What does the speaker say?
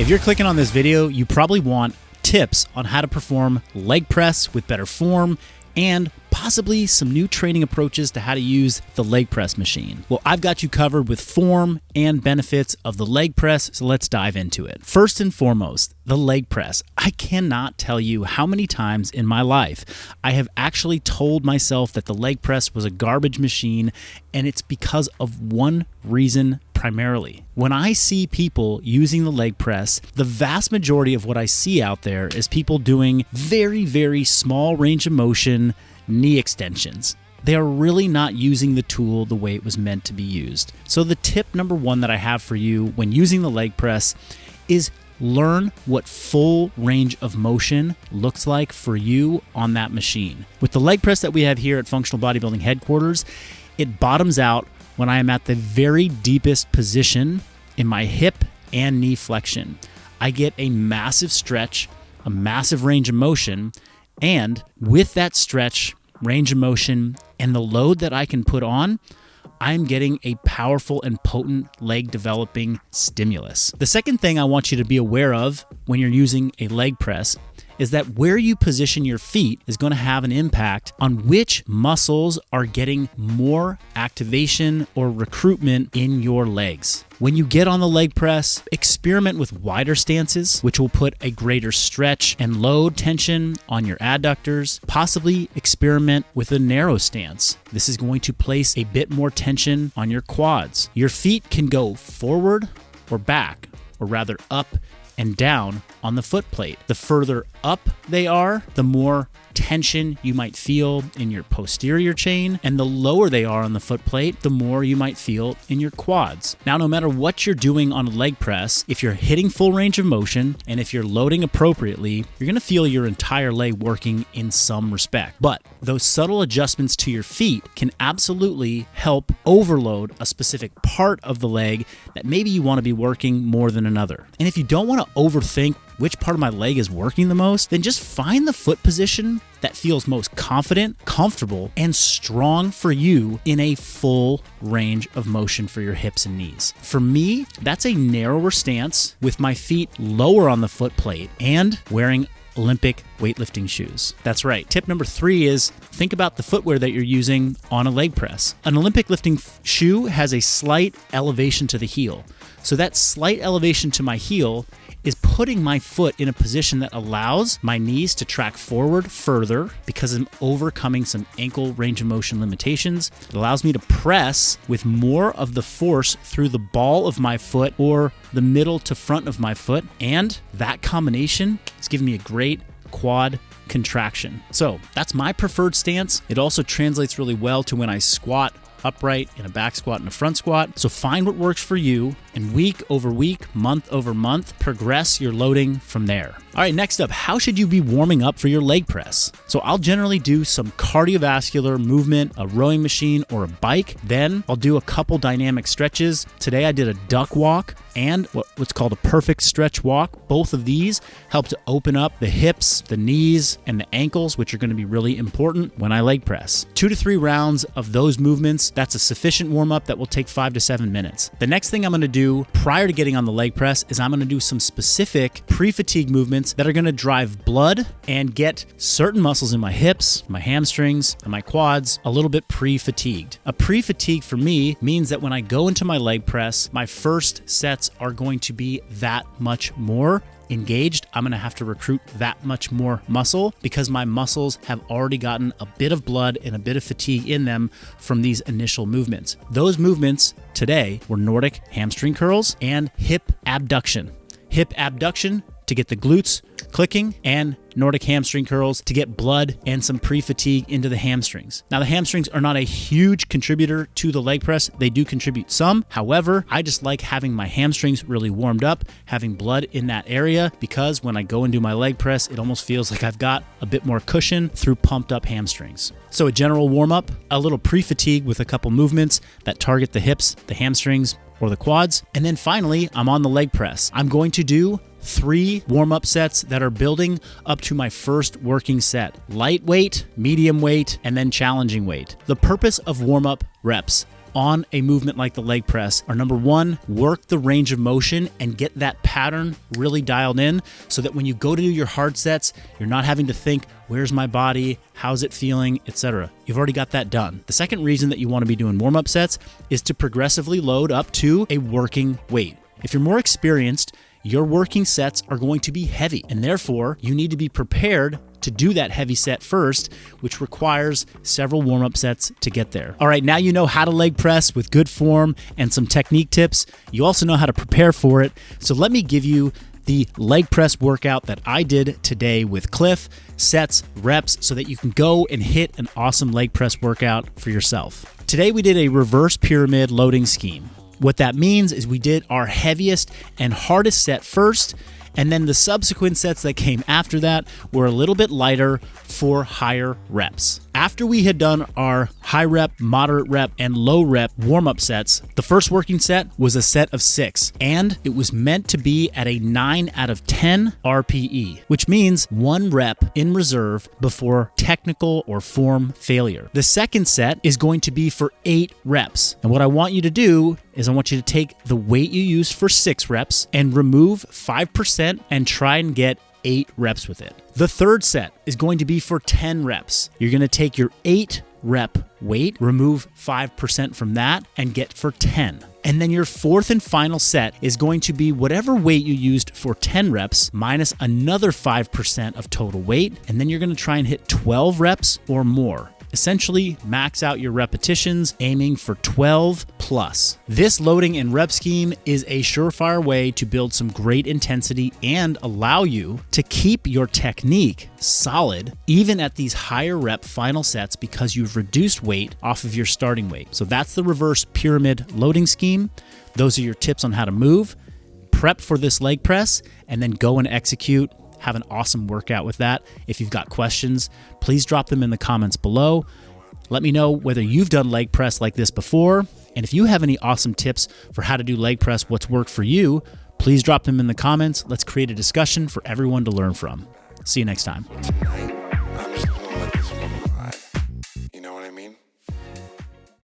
If you're clicking on this video, you probably want tips on how to perform leg press with better form and possibly some new training approaches to how to use the leg press machine. Well, I've got you covered with form and benefits of the leg press, so let's dive into it. First and foremost, the leg press. I cannot tell you how many times in my life I have actually told myself that the leg press was a garbage machine, and it's because of one reason primarily. When I see people using the leg press, the vast majority of what I see out there is people doing very, very small range of motion knee extensions. They are really not using the tool the way it was meant to be used. So the tip number one that I have for you when using the leg press is learn what full range of motion looks like for you on that machine. With the leg press that we have here at Functional Bodybuilding headquarters, it bottoms out when I am at the very deepest position in my hip and knee flexion. I get a massive stretch, a massive range of motion, and with that stretch, range of motion, and the load that I can put on, I'm getting a powerful and potent leg developing stimulus. The second thing I want you to be aware of when you're using a leg press is that where you position your feet is going to have an impact on which muscles are getting more activation or recruitment in your legs. When you get on the leg press, experiment with wider stances, which will put a greater stretch and load tension on your adductors. Possibly experiment with a narrow stance. This is going to place a bit more tension on your quads. Your feet can go forward or back, or rather up and down on the foot plate. The further up they are, the more tension you might feel in your posterior chain, and the lower they are on the foot plate, the more you might feel in your quads. Now, no matter what you're doing on a leg press, if you're hitting full range of motion and if you're loading appropriately, you're going to feel your entire leg working in some respect. But those subtle adjustments to your feet can absolutely help overload a specific part of the leg that maybe you want to be working more than another. And if you don't want to overthink which part of my leg is working the most, then just find the foot position that feels most confident, comfortable, and strong for you in a full range of motion for your hips and knees. For me, that's a narrower stance with my feet lower on the foot plate and wearing Olympic weightlifting shoes. That's right. Tip number 3 is think about the footwear that you're using on a leg press. An Olympic lifting shoe has a slight elevation to the heel. So that slight elevation to my heel is putting my foot in a position that allows my knees to track forward further because I'm overcoming some ankle range of motion limitations. It allows me to press with more of the force through the ball of my foot or the middle to front of my foot, and that combination is giving me a great quad contraction. So that's my preferred stance. It also translates really well to when I squat upright in a back squat and a front squat. So find what works for you, and week over week, month over month, progress your loading from there. All right, next up, how should you be warming up for your leg press? So I'll generally do some cardiovascular movement, a rowing machine or a bike. Then I'll do a couple dynamic stretches. Today I did a duck walk and what's called a perfect stretch walk. Both of these help to open up the hips, the knees, and the ankles, which are going to be really important when I leg press. 2 to 3 rounds of those movements, that's a sufficient warm up that will take 5 to 7 minutes. The next thing I'm going to do prior to getting on the leg press is I'm going to do some specific pre-fatigue movements that are going to drive blood and get certain muscles in my hips, my hamstrings, and my quads a little bit pre-fatigued. A pre-fatigue for me means that when I go into my leg press, my first sets are going to be that much more engaged. I'm going to have to recruit that much more muscle because my muscles have already gotten a bit of blood and a bit of fatigue in them from these initial movements. Those movements today were Nordic hamstring curls and hip abduction. Hip abduction to get the glutes clicking, and Nordic hamstring curls to get blood and some pre-fatigue into the hamstrings. Now, the hamstrings are not a huge contributor to the leg press. They do contribute some. However, I just like having my hamstrings really warmed up, having blood in that area, because when I go and do my leg press, it almost feels like I've got a bit more cushion through pumped up hamstrings. So a general warm up, a little pre-fatigue with a couple movements that target the hips, the hamstrings, or the quads. And then finally, I'm on the leg press. I'm going to do 3 warm-up sets that are building up to my first working set. Lightweight, medium weight, and then challenging weight. The purpose of warm-up reps on a movement like the leg press are, number one, work the range of motion and get that pattern really dialed in so that when you go to do your hard sets, you're not having to think, where's my body, how's it feeling, etc. You've already got that done. The second reason that you want to be doing warm-up sets is to progressively load up to a working weight. If you're more experienced, your working sets are going to be heavy, and therefore you need to be prepared to do that heavy set first, which requires several warm-up sets to get there. All right, now you know how to leg press with good form and some technique tips. You also know how to prepare for it. So let me give you the leg press workout that I did today with Cliff, sets, reps, so that you can go and hit an awesome leg press workout for yourself. Today we did a reverse pyramid loading scheme. What that means is we did our heaviest and hardest set first, and then the subsequent sets that came after that were a little bit lighter for higher reps. After we had done our high rep, moderate rep, and low rep warm-up sets, the first working set was a set of 6, and it was meant to be at a 9 out of 10 RPE, which means 1 rep in reserve before technical or form failure. The second set is going to be for 8 reps, and what I want you to do is I want you to take the weight you used for 6 reps and remove 5% and try and get 8 reps with it. The third set is going to be for 10 reps. You're going to take your 8 rep weight, remove 5% from that, and get for 10. And then your fourth and final set is going to be whatever weight you used for 10 reps minus another 5% of total weight. And then you're going to try and hit 12 reps or more. Essentially, max out your repetitions, aiming for 12 plus. This loading and rep scheme is a surefire way to build some great intensity and allow you to keep your technique solid even at these higher rep final sets because you've reduced weight off of your starting weight. So that's the reverse pyramid loading scheme. Those are your tips on how to move, prep for this leg press, and then go and execute. Have an awesome workout with that. If you've got questions, please drop them in the comments below. Let me know whether you've done leg press like this before. And if you have any awesome tips for how to do leg press, what's worked for you, please drop them in the comments. Let's create a discussion for everyone to learn from. See you next time.